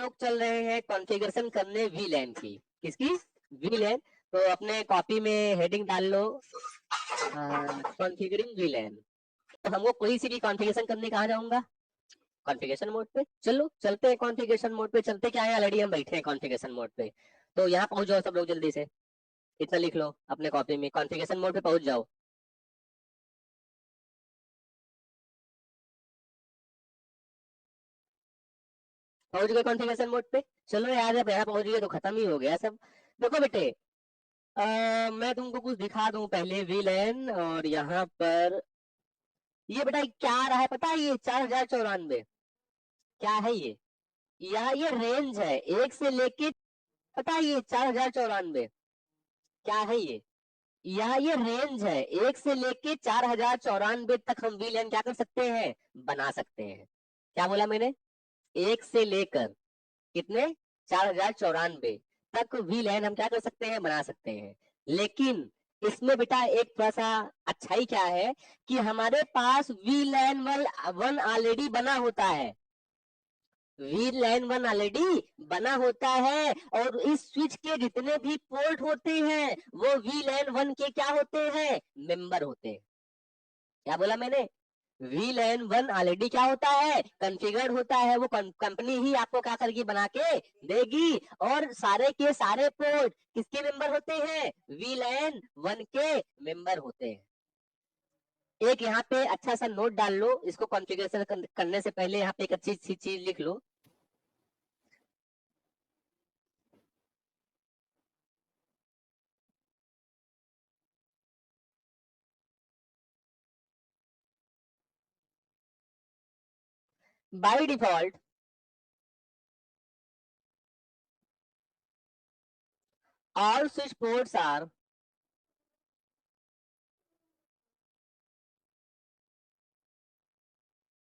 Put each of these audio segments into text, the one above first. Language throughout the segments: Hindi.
लोग चल रहे हैं कॉन्फ़िगरेशन करने वीलैन की। किसकी? वीलैन। तो अपने कॉपी में हेडिंग डाल लो कॉन्फ़िगरिंग वीलैन। तो हमको कोई सी भी कॉन्फ़िगरेशन करने कहाँ जाऊंगा? कॉन्फ़िगरेशन मोड पे। चलो चलते हैं कॉन्फ़िगरेशन मोड पे। चलते क्या है, ऑलरेडी हम बैठे हैं कॉन्फ़िगरेशन मोड पे। तो यहाँ पहुंच जाओ सब लोग जल्दी से। इतना लिख लो अपने कॉपी में, कॉन्फ़िगरेशन मोड पे पहुंच जाओ। पहुंच गए कॉन्फ़िगरेशन मोड पे। चलो यार, जब यहाँ पहुंच गए तो खत्म ही हो गया सब। देखो बेटे, मैं तुमको कुछ दिखा दूं पहले वीलैन। और यहाँ पर ये बेटा क्या आ रहा है पता है? ये 4094 क्या है ये? ये रेंज है एक से लेके, पता है ये 4094 क्या है ये? ये रेंज है, एक से लेके 4094 तक हम वीलैन क्या कर सकते हैं? बना सकते हैं। क्या बोला मैंने? एक से लेकर कितने? 4094 तक वीलैन हम क्या कर सकते हैं? बना सकते हैं। लेकिन इसमें बेटा एक थोड़ा सा अच्छाई क्या है कि हमारे पास वीलैन वन ऑलरेडी बना होता है। वीलैन वन ऑलरेडी बना होता है, और इस स्विच के जितने भी पोर्ट होते हैं वो वीलैन वन के क्या होते हैं? मेंबर होते हैं। क्या बोला मैंने? वीलैन वन ऑलरेडी क्या होता है? कॉन्फ़िगर्ड होता है। वो कंपनी ही आपको क्या करके बना के देगी। और सारे के सारे पोर्ट किसके मेंबर होते हैं? वीलैन वन के मेंबर होते हैं। एक यहाँ पे अच्छा सा नोट डाल लो, इसको कॉन्फ़िगरेशन करने से पहले यहाँ पे एक अच्छी सी चीज लिख लो। By default all switch ports are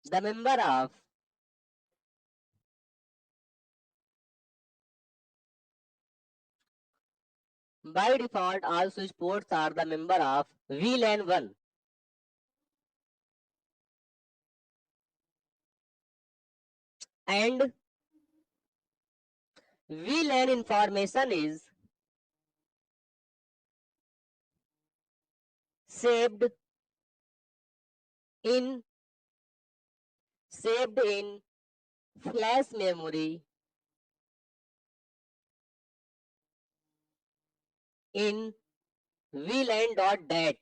the member of by default all switch ports are the member of VLAN 1 and VLAN information is saved in flash memory in VLAN.dat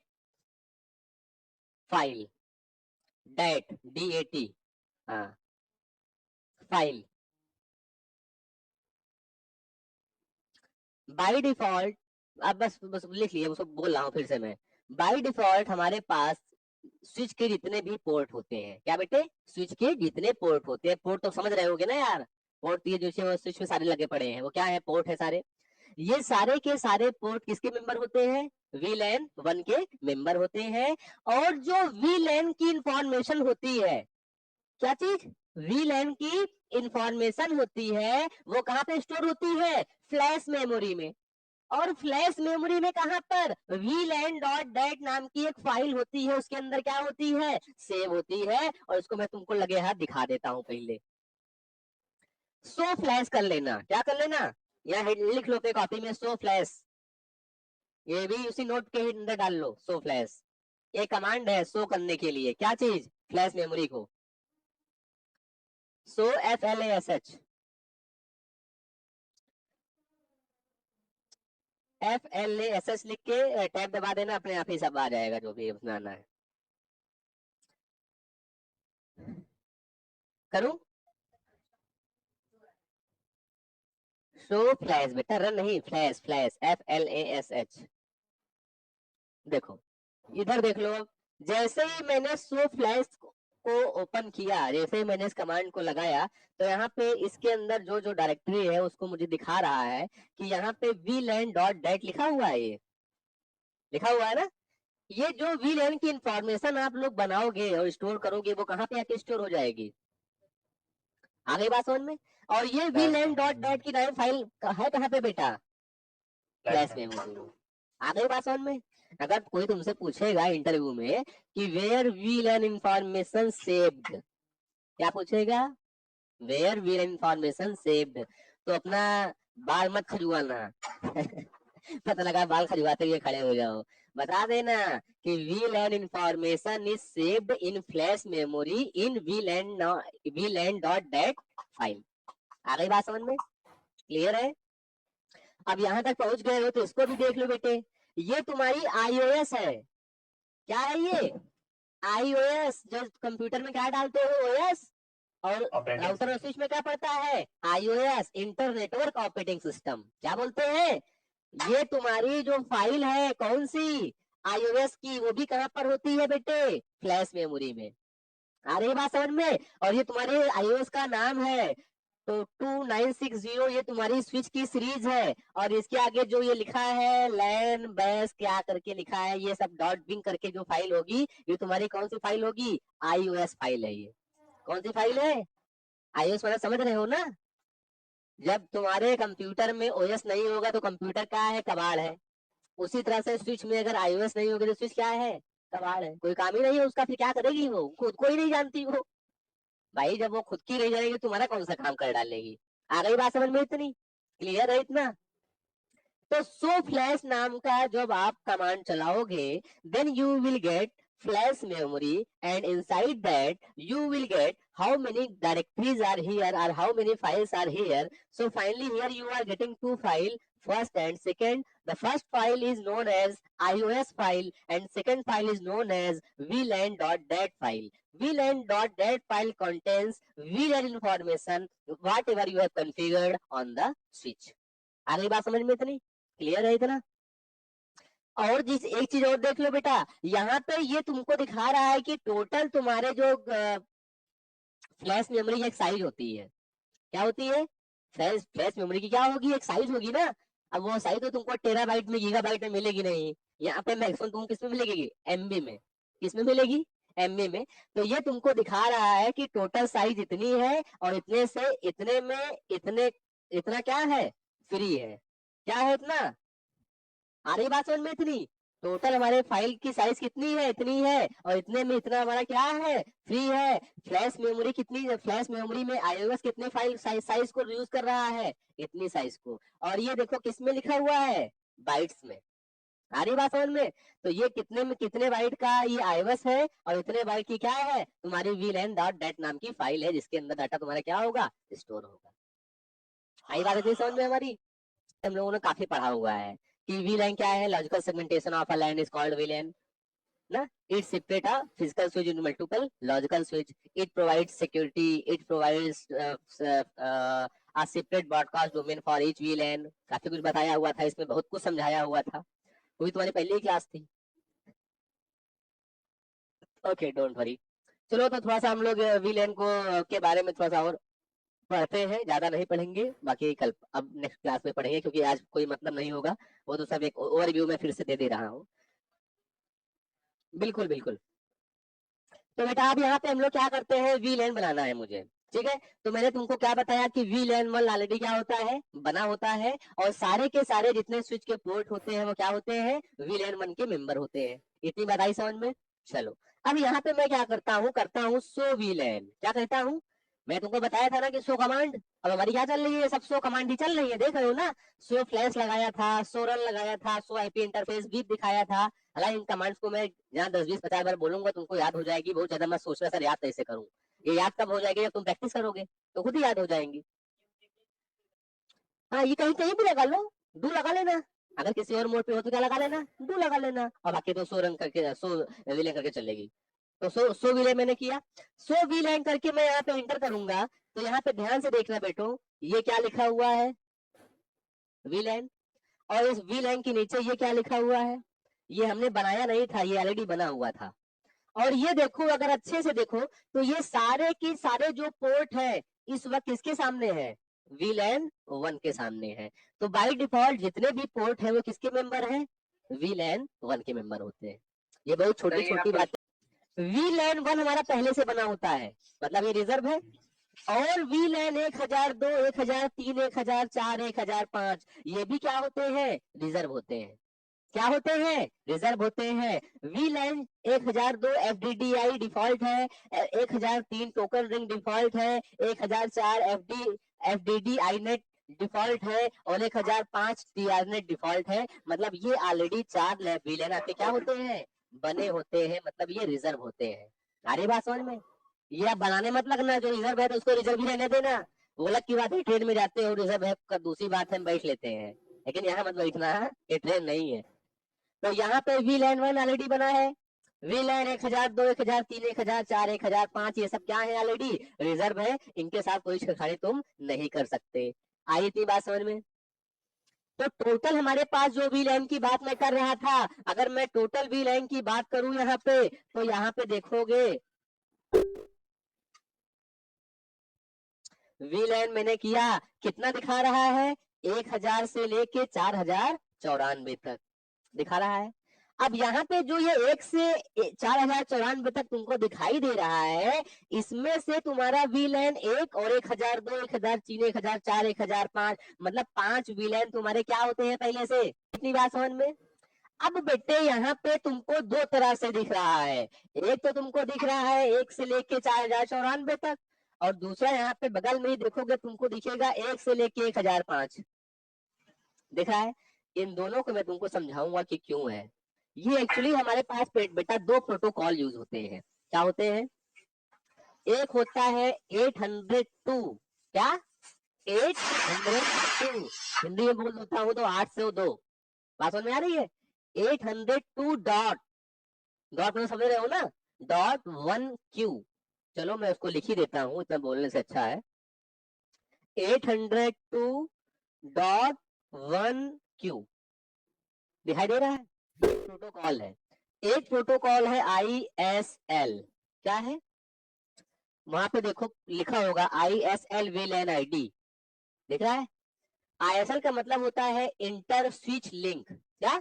file. dat हाँ फाइल। बाय डिफॉल्ट, अब बस बस लिख लिए, उसको बोल रहा हूँ फिर से मैं। बाय डिफॉल्ट हमारे पास स्विच के जितने भी पोर्ट होते हैं, क्या बेटे? स्विच के जितने पोर्ट होते हैं, पोर्ट तो समझ रहे होगे ना यार। पोर्ट ये जो स्विच में सारे लगे पड़े हैं वो क्या है? पोर्ट है सारे। ये सारे के सारे पोर्ट किसके मेंबर होते हैं? वीलैन वन के मेंबर होते हैं। और जो वीलैन की इंफॉर्मेशन होती है, क्या चीज? वीलैन की इंफॉर्मेशन होती है, वो कहाँ पे स्टोर होती है? फ्लैश मेमोरी में। और फ्लैश मेमोरी में कहां पर? VLAN.dat नाम की एक फाइल होती है, उसके अंदर क्या होती है? सेव होती है। और इसको मैं तुमको लगे हाथ दिखा देता हूं पहले। सो फ्लैश कर लेना। क्या कर लेना? यहाँ लिख लो अपने कॉपी में, सो फ्लैश। ये भी उसी नोट के अंदर डाल लो, सो फ्लैश। ये कमांड है शो करने के लिए, क्या चीज? फ्लैश मेमोरी को। सो FLASH, FLASH लिख के टैब दबा देना, अपने आप ही सब आ जाएगा जो भी बनाना है। करूं? शो फ्लैश बेटा, रन नहीं, फ्लैश फ्लैश FLASH। देखो इधर देख लो। जैसे ही मैंने शो फ्लैश को ओपन किया, जैसे ही मैंने इस कमांड को लगाया, तो यहाँ पे इसके अंदर जो जो डायरेक्टरी है उसको मुझे दिखा रहा है कि यहाँ पे VLAN.dat लिखा हुआ है। ये लिखा हुआ है ना? ये जो VLAN की इंफॉर्मेशन आप लोग बनाओगे और स्टोर करोगे, वो कहाँ पे आके स्टोर हो जाएगी? आगे बात समझ में? और ये VLAN.dat की फाइल है कहाँ पे बेटा? फ्लैश मेमोरी में। आ गई बात समझ में? अगर कोई तुमसे पूछेगा इंटरव्यू में कि where will an information saved, क्या पूछेगा? Where will an information saved. तो अपना बाल मत खजुआना पता लगा बाल खजुआते हुए खड़े हो जाओ। बता देना कि VLAN information is saved in flash memory in VLAN.dat file. आ गई बात समझ में? क्लियर है? अब यहाँ तक पहुंच गए हो तो इसको भी देख लो बेटे। ये तुम्हारी iOS है। क्या है ये? iOS। जो कंप्यूटर में क्या डालते हो? OS। और राउटर और स्विच में क्या पड़ता है? iOS, inter network operating system. क्या बोलते हैं? ये तुम्हारी जो फाइल है कौन सी? iOS की। वो भी कहां पर होती है बेटे? फ्लैश मेमोरी में। आ रही बात समझ में? और ये तुम्हारे iOS का नाम है। तो 2960 ये तुम्हारी स्विच की सीरीज है। और इसके आगे जो ये लिखा है लैन बैस क्या करके लिखा है, ये सब डॉट बिंग करके जो फाइल होगी, ये तुम्हारी कौन सी फाइल होगी? iOS फाइल है ये। कौन सी फाइल है? iOS मतलब समझ रहे हो ना? जब तुम्हारे कंप्यूटर में OS नहीं होगा तो कंप्यूटर क्या है? कबाड़ है। उसी तरह से स्विच में अगर iOS नहीं होगी तो स्विच क्या है? कबाड़ है। कोई काम ही नहीं है उसका। फिर क्या करेगी वो? खुद को ही नहीं जानती वो। भाई जब वो खुद की रह जाएगी तुम्हारा कौन सा काम कर डालेगी? आ गई बात समझ में? इतनी क्लियर है? इतना तो सो फ्लैश नाम का जब आप कमांड चलाओगे, then you will get flash memory and inside that you will get how many directories are here or how many files are here. So finally here you are getting two file, first and second. The first file is known as iOS file and second file is known as VLAN.dat file. VLAN.dat file contains VLAN information whatever you have configured on the switch. आगे बात समझ में? इतनी क्लियर है? इतना और जिस एक चीज और देख लो बेटा, यहाँ पे ये तुमको दिखा रहा है कि टोटल तुम्हारे जो फ्लैश मेमोरी एक साइज होती है। क्या होती है? फ्लैश मेमोरी की क्या होगी? एक साइज होगी ना। अब वो साइज तो तुमको टेराबाइट में गीगाबाइट में मिलेगी नहीं। यहाँ पे मैक्सिमम तुमको किसमें मिलेगी? MB में। किसमें मिलेगी? MB में। तो ये तुमको दिखा रहा है कि टोटल साइज इतनी है और इतने से इतने में इतने इतना क्या है? फ्री है। क्या है इतना? आ रही बात समझ में? इतनी टोटल हमारे फाइल की साइज कितनी है? इतनी है। और इतने में इतना हमारा क्या है? फ्री है। फ्लैश मेमोरी कितनी? फ्लैश मेमोरी में iOS कितने फाइल साइज को यूज कर रहा है? इतनी साइज को। और ये देखो किस में लिखा हुआ है? बाइट्स में। आ रही बात समझ में? तो ये कितने में कितने बाइट का ये iOS है और इतने बाइट की क्या है? तुम्हारी VLAN.dat नाम की फाइल है जिसके अंदर डाटा तुम्हारा क्या होगा? स्टोर होगा। आई बात इतनी समझ में हमारी? हम लोगों ने काफी पढ़ा हुआ है कि VLAN क्या है? Logical segmentation of a LAN is called VLAN ना। It separate a physical switch into multiple logical switch. It provides security. It provides a separate broadcast domain for each VLAN. काफी कुछ बताया हुआ था इसमें, बहुत कुछ समझाया हुआ था। वो भी तुम्हारी पहली ही क्लास थी। Okay don't worry. चलो तो थोड़ा सा हम लोग VLAN को के बारे में थोड़ा सा और पढ़ते हैं। ज्यादा नहीं पढ़ेंगे, बाकी कल अब नेक्स्ट क्लास में पढ़ेंगे क्योंकि आज कोई मतलब नहीं होगा। वो तो सब एक ओवरव्यू में फिर से दे रहा हूँ। बिल्कुल बिल्कुल। तो बेटा अब यहाँ पे हम लोग क्या करते हैं? VLAN बनाना है मुझे। ठीक है, तो मैंने तुमको क्या बताया कि VLAN 1 ऑलरेडी क्या होता है? बना होता है। और सारे के सारे जितने स्विच के पोर्ट होते हैं वो क्या होते हैं? VLAN 1 के मेंबर होते हैं। इतनी बात आई समझ में? चलो अब यहाँ पे मैं क्या करता हूँ? करता हूँ सो VLAN। क्या कहता हूँ? मैं तुमको बताया था ना कि सो कमांड। अब हमारी क्या चल रही है? सब सो कमांड ही चल रही है। देख रहे हो ना? सो फ्लैश लगाया था, सो रन लगाया था, सो IP इंटरफेस भी दिखाया था। हालांकि इन कमांड्स को मैं जहाँ 10 20 50 बार बोलूंगा तुमको याद हो जाएगी। बहुत ज्यादा मैं सोच रहा सर याद कैसे करूँ। ये याद कब हो जाएगी? जब तुम प्रैक्टिस करोगे तो खुद ही याद हो जाएंगी। हाँ ये कहीं कहीं भी लगा लो, डू लगा लेना। अगर किसी और मोड पे हो तो क्या लगा लेना? डू लगा लेना। और बाकी तो सो रन करके सो विले करके चलेगी। तो सो विले मैंने किया। सो विलेन करके मैं यहाँ पे एंटर करूंगा। तो यहाँ पे ध्यान से देखना बेटो, ये क्या लिखा हुआ है? विलेन। और इस विलेन के नीचे ये क्या लिखा हुआ है? ये हमने बनाया नहीं था, ये ऑलरेडी बना हुआ था। और ये देखो, अगर अच्छे से देखो तो ये सारे की सारे जो पोर्ट है इस वक्त किसके सामने है? VLAN 1 के सामने है। तो बाय डिफॉल्ट जितने भी पोर्ट है वो किसके मेंबर है? VLAN 1 के मेंबर होते हैं। ये बहुत छोटी छोटी बात। VLAN 1 हमारा पहले से बना होता है, मतलब ये रिजर्व है। और VLAN 1002, 1003, 1004, 1005 ये भी क्या होते हैं? रिजर्व होते हैं। क्या होते हैं, रिजर्व होते हैं। वीलैन 1002 एफडीडीआई डिफॉल्ट है, 1003 टोकन रिंग डिफॉल्ट है, 1004 एफडीडी आईनेट डिफॉल्ट है और 1005 टीआरनेट डिफॉल्ट है। मतलब ये ऑलरेडी 4 वीलैन आपके क्या होते हैं, बने होते हैं, मतलब ये रिजर्व होते हैं। आ रही बात समझ में? ये आप बनाने मत लगना, जो रिजर्व है तो उसको रिजर्व ही रहने देना। वो अलग की बात है, ट्रेन में जाते हो रिजर्व है, दूसरी बात है हम बैठ लेते हैं, लेकिन यहाँ मत बैठना, ये ट्रेन नहीं है। तो यहाँ पे वी लैन 1 ऑलरेडी बना है, वी लैन 1002 1003 1004 1005 ये सब क्या है, ऑलरेडी रिजर्व है, इनके साथ कोई छेड़छाड़ी तुम नहीं कर सकते। आई थी बात समझ में? तो टोटल हमारे पास जो वी लैन की बात मैं कर रहा था, अगर मैं टोटल वी लैन की बात करूं यहाँ पे, तो यहाँ पे देखोगे वी लैन मैंने किया, कितना दिखा रहा है, 1000 से लेके 4094 तक दिखा रहा है। अब यहाँ पे जो ये 1 से 4094 तक तुमको दिखाई दे रहा है, इसमें से तुम्हारा वी लैन 1 और 1002 1003 1004 1005 मतलब 5 वी लैन तुम्हारे क्या होते हैं पहले से। इतनी बात समझ में? अब बेटे यहाँ पे तुमको दो तरह से दिख रहा है, एक तो तुमको दिख रहा है 1 से लेके 4094 तक, और दूसरा यहाँ पे बगल में ही देखोगे तुमको दिखेगा 1 से लेके 1005 दिख रहा है। इन दोनों को मैं तुमको समझाऊंगा कि क्यों है। ये एक्चुअली हमारे पास बेटा दो प्रोटोकॉल यूज होते हैं। क्या होते हैं? एक होता है 802, क्या 802, हिंदी में बोल देता हूँ तो 802, बात समझ में आ रही है? 802 डॉट डॉट में समझ रहे हो ना, डॉट 1Q। चलो मैं उसको लिख ही देता हूँ, इतना बोलने से अच्छा है। 802 डॉट 1Q दिखाई दे रहा है, प्रोटोकॉल है। एक प्रोटोकॉल है ISL, क्या है? वहां पे देखो लिखा होगा ISL विल एन आईडी, दिख रहा है? ISL का मतलब होता है इंटर स्विच लिंक। क्या?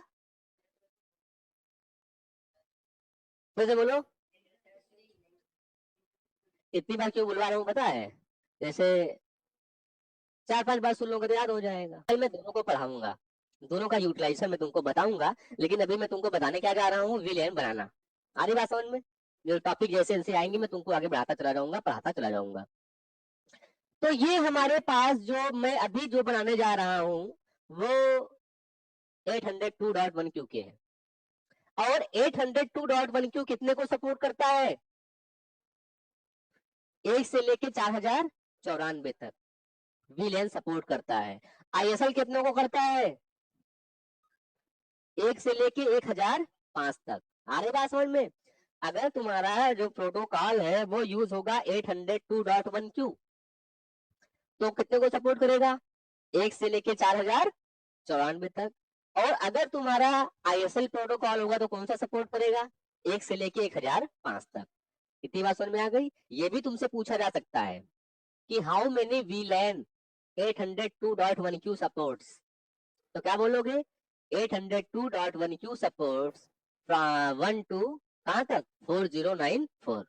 फिर से बोलो, इतनी बार क्यों बुलवा रहा हूँ पता है? जैसे 4-5 बार सुन लोगे तो याद हो जाएगा। कल मैं दोनों को पढ़ाऊंगा, दोनों का यूटिलाइजेशन मैं तुमको बताऊंगा, लेकिन अभी मैं तुमको बताने क्या जा रहा हूँ, विल एन बनाना। आ रही बात समझ में? जो टॉपिक जैसे जैसे आएंगे मैं तुमको आगे बढ़ाता चला जाऊंगा, पढ़ाता चला जाऊंगा। तो ये हमारे पास जो मैं अभी जो बनाने जा रहा हूँ वो 802.1Q के है, और 802.1Q कितने को सपोर्ट करता है? 1 से लेके 4094 तक वीलेन सपोर्ट करता है। ISL कितने को करता है? 1 से लेके 1005 तक। आ रही बात समझ में? अगर तुम्हारा जो प्रोटोकॉल है वो यूज होगा 802.1Q, तो कितने को सपोर्ट करेगा? 1 से लेके 4094 तक। और अगर तुम्हारा ISL प्रोटोकॉल होगा तो कौन सा सपोर्ट करेगा? 1 से लेके 1005 तक। इतनी बात समझ में आ गई? ये भी तुमसे पूछा जा सकता है कि how many VLAN 802.1Q supports, तो क्या बोलोगे? 802.1Q सपोर्ट्स फ्रॉम 1 टू कहां तक, 4094,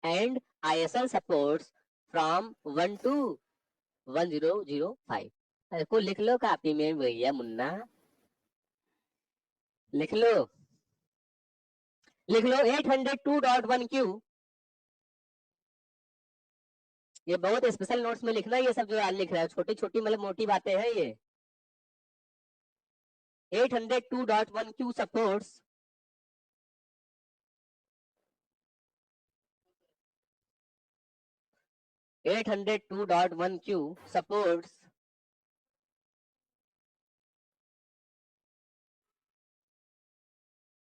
and ISL supports from 1 to 1005। अरे को लिख लो कॉपी में भैया मुन्ना, लिख लो, लिख लो 802.1Q। ये बहुत स्पेशल नोट्स में लिखना, ये सब जो आज लिख रहा है छोटी छोटी मतलब मोटी बातें हैं ये। 802.1Q supports 802.1Q supports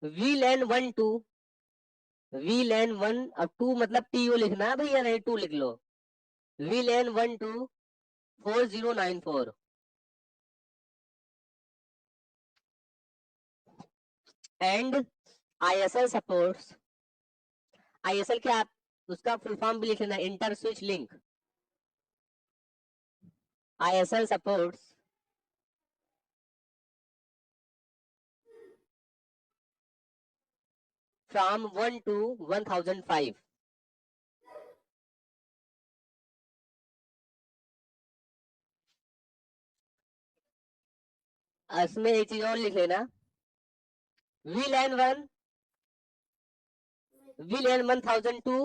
VLAN 1 2, VLAN 1 अब 2 मतलब TU लिखना है भैया, नहीं 2 लिख लो। VLAN 1 2 4094 and ISL supports, ISL क्या आप उसका फुल फॉर्म भी लिख लेना, inter switch link. ISL supports from 1 to 1005। इसमें एक चीज और लिख लेना, VLAN 1, VLAN 1002,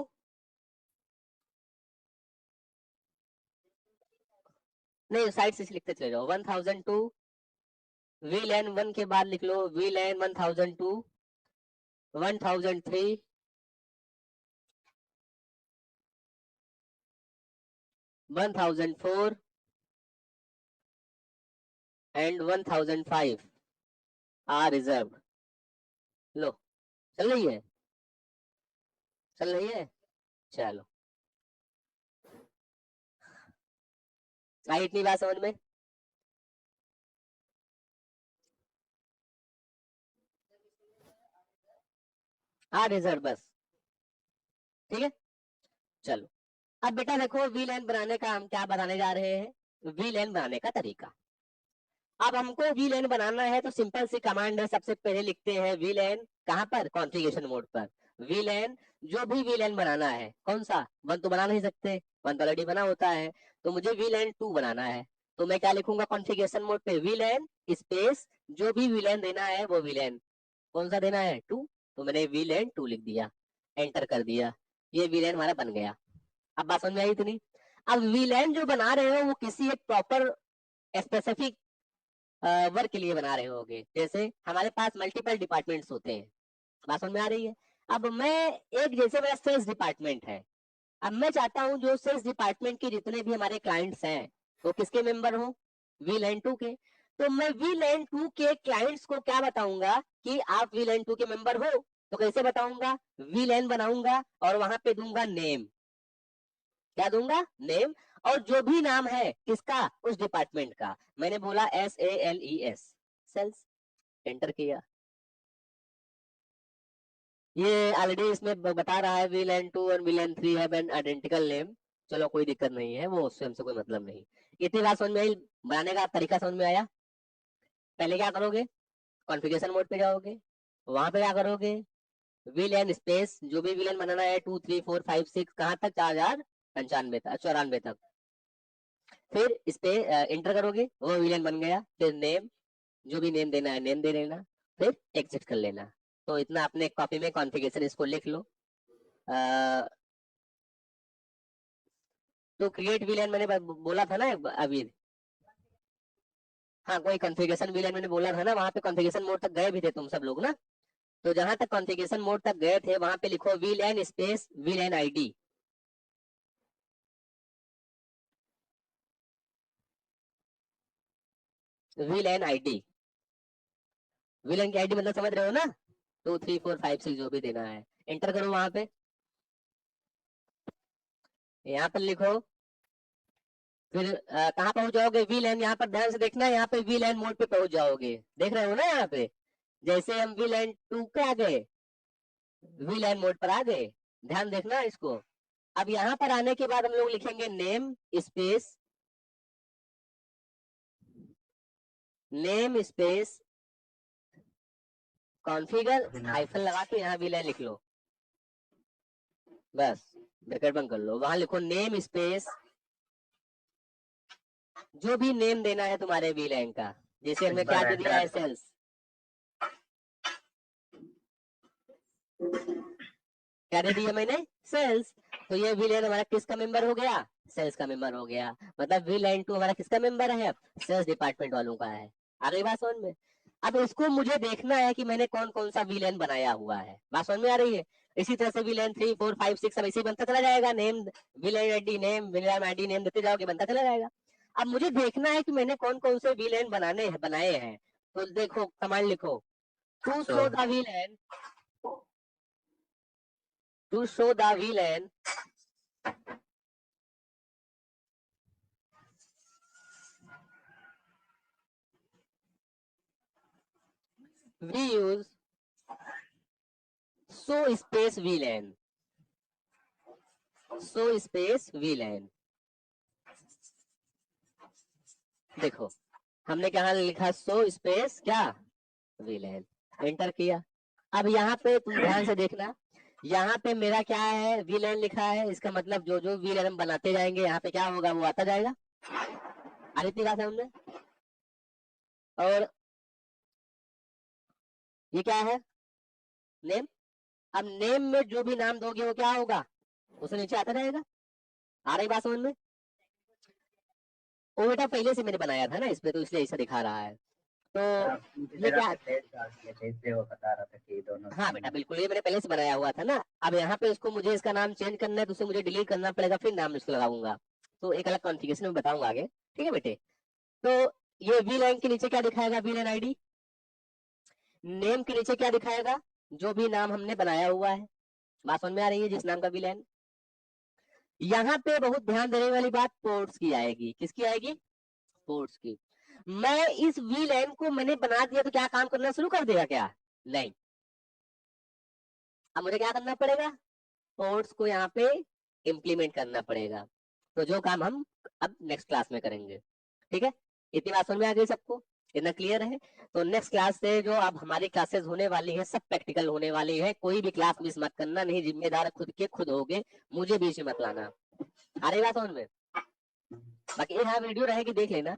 नहीं साइड से लिखते चले जाओ, 1002, VLAN 1 के बाद लिख लो VLAN 1002, 1003, 1004 एंड 1005 आर रिजर्व। लो चल रही है, चल रही है, चलो आई इतनी बात समझ में। आर रिजर्व बस, ठीक है। चलो अब बेटा देखो VLAN बनाने का हम क्या बनाने जा रहे हैं, VLAN बनाने का तरीका। अब हमको VLAN बनाना है तो सिंपल सी कमांड है, सबसे पहले लिखते हैं VLAN, कहाँ पर, कॉन्फ़िगरेशन मोड पर। VLAN, जो भी VLAN बनाना है, कौन सा, वन तो बना नहीं सकते, वन तो ऑलरेडी बना होता है, तो मुझे VLAN 2 बनाना है। तो मैं क्या लिखूंगा कॉन्फ़िगरेशन मोड पे, VLAN स्पेस जो भी VLAN देना है वो VLAN, कौन सा देना है, 2, तो मैंने VLAN 2 लिख दिया, एंटर कर दिया, ये VLAN हमारा बन गया। अब बात समझ में आई इतनी। अब VLAN जो बना रहे हो वो किसी एक प्रॉपर स्पेसिफिक वर्क के लिए बना रहे होगे, जैसे हमारे पास मल्टीपल डिपार्टमेंट्स होते हैं, बात समझ में आ रही है। अब मैं एक, जैसे मेरा सेल्स डिपार्टमेंट है, अब मैं चाहता हूं जो सेल्स डिपार्टमेंट के जितने भी हमारे क्लाइंट्स हैं वो किसके मेंबर हो, VLAN 2 के। तो मैं VLAN 2 के क्लाइंट्स को क्या बताऊंगा कि आप VLAN 2 के मेंबर हो, तो कैसे बताऊंगा, VLAN बनाऊंगा और वहां पे दूंगा नेम, क्या दूंगा, नेम, और जो भी नाम है किसका, उस डिपार्टमेंट का, मैंने बोला SALES, सेल्स, एंटर किया। ये ऑलरेडी इसमें बता रहा है VLAN 2 और VLAN 3 have an identical name, चलो कोई दिक्कत नहीं है, वो उससे हमसे कोई मतलब नहीं। इतनी बात समझ में आई, बनाने का तरीका समझ में आया। पहले क्या करोगे, कॉन्फ़िगरेशन मोड पे जाओगे, वहां पे क्या करोगे, VLAN स्पेस जो भी VLAN बनाना है 2 3 4 5 6 कहाँ तक, 4095 तक, 94 तक, फिर इस पे एंटर करोगे, वो VLAN बन गया, फिर नेम, जो भी नेम देना है नेम दे लेना, फिर एग्जिट कर लेना। तो इतना अपने कॉपी में कॉन्फ़िगरेशन इसको लिख लो। तो क्रिएट VLAN मैंने बोला था ना अभी, हाँ कोई कॉन्फ़िगरेशन VLAN मैंने बोला था ना, वहां पे कॉन्फ़िगरेशन मोड तक गए भी थे तुम सब लोग ना, तो जहां तक कॉन्फ़िगरेशन मोड तक गए थे वहां पे लिखो VLAN space VLAN ID, VLAN ID, VLAN की आईडी मतलब समझ रहे हो ना, 2 3 4 5 6 जो भी देना है, एंटर करो वहां पे, यहाँ पर लिखो, फिर कहाँ पहुंच जाओगे, VLAN, यहाँ पर ध्यान से देखना, यहाँ पे VLAN मोड पे पहुंच जाओगे, देख रहे हो ना यहाँ पे, जैसे हम VLAN 2 पे आ गए, VLAN मोड पर आ गए, ध्यान देखना इसको। अब यहाँ पर आने के बाद हम लोग लिखेंगे name space, name space configure hyphen लगा के यहाँ VLAN लिख लो, बस ब्रैकेट बंद कर लो, वहां लिखो नेम स्पेस जो भी नेम देना है तुम्हारे VLAN का, जैसे हमने क्या दे दिया है, सेल्स, क्या दे दिया मैंने, सेल्स, तो ये VLAN हमारा किसका मेंबर हो गया, सेल्स का मेंबर हो गया, मतलब VLAN 2 हमारा किसका मेंबर है, सेल्स डिपार्टमेंट वालों का है। आ गई बात समझ में। अब इसको मुझे देखना है कि मैंने कौन कौन सा VLAN बनाया हुआ है, बात समझ में आ रही है। इसी तरह से VLAN 3 4 5 6 सब ऐसे ही बनता चला जाएगा, name VLAN ID name, VLAN ID name देते जाओगे, बनता चला जाएगा। अब मुझे देखना है कि मैंने कौन कौन से VLAN बनाए हैं, तो देखो कमांड लिखो, to show the VLAN, to show the VLAN, we use show space VLAN, show space VLAN। देखो हमने क्या लिखा, शो स्पेस क्या, VLAN, एंटर किया। अब यहाँ पे तुम ध्यान से देखना, यहाँ पे मेरा क्या है, VLAN लिखा है, इसका मतलब जो जो VLAN हम बनाते जाएंगे यहाँ पे क्या होगा, वो आता जाएगा, इतनी बात है हमने। और ये क्या है, नेम। अब नेम में जो भी नाम दोगे वो क्या होगा, उसे नीचे आता रहेगा। आ रही बात समझ में? वो बेटा पहले से मैंने बनाया था ना इस पे, तो इसलिए ऐसा दिखा रहा है। तो ये क्या, वो बता रहा था कि दोनों हाँ बेटा बिल्कुल, ये मैंने पहले से बनाया हुआ था ना। अब यहाँ पे इसको मुझे इसका नाम चेंज करना है, तो उसे मुझे डिलीट करना पड़ेगा, फिर नाम इसको लगाऊंगा। तो एक अलग कॉन्फ़िगरेशन में बताऊंगा आगे, ठीक है बेटे। तो ये वी लाइन के नीचे क्या दिखाएगा, वी लाइन आईडी। नेम के नीचे क्या दिखाएगा, जो भी नाम हमने बनाया हुआ है। बात समझ में आ रही है, जिस नाम का वी लाइन। यहाँ पे बहुत ध्यान देने वाली बात पोर्ट्स की आएगी। किसकी आएगी, पोर्ट्स की। मैं इस वी लाइन को मैंने बना दिया तो क्या काम करना शुरू कर देगा क्या, नहीं। अब मुझे क्या करना पड़ेगा, पोर्ट्स को यहाँ पे इम्प्लीमेंट करना पड़ेगा। तो जो काम हम अब नेक्स्ट क्लास में करेंगे, ठीक है। इतनी बात समझ में आ गई सबको, इतना क्लियर है? तो नेक्स्ट क्लास से जो अब हमारी क्लासेस होने वाली है सब प्रैक्टिकल होने वाली है। कोई भी क्लास मिस मत करना, नहीं जिम्मेदार खुद के खुद होगे, मुझे बीच में मत लाना। आ रही बात समझ में? बाकी ये हाँ वीडियो रहेगी, देख लेना।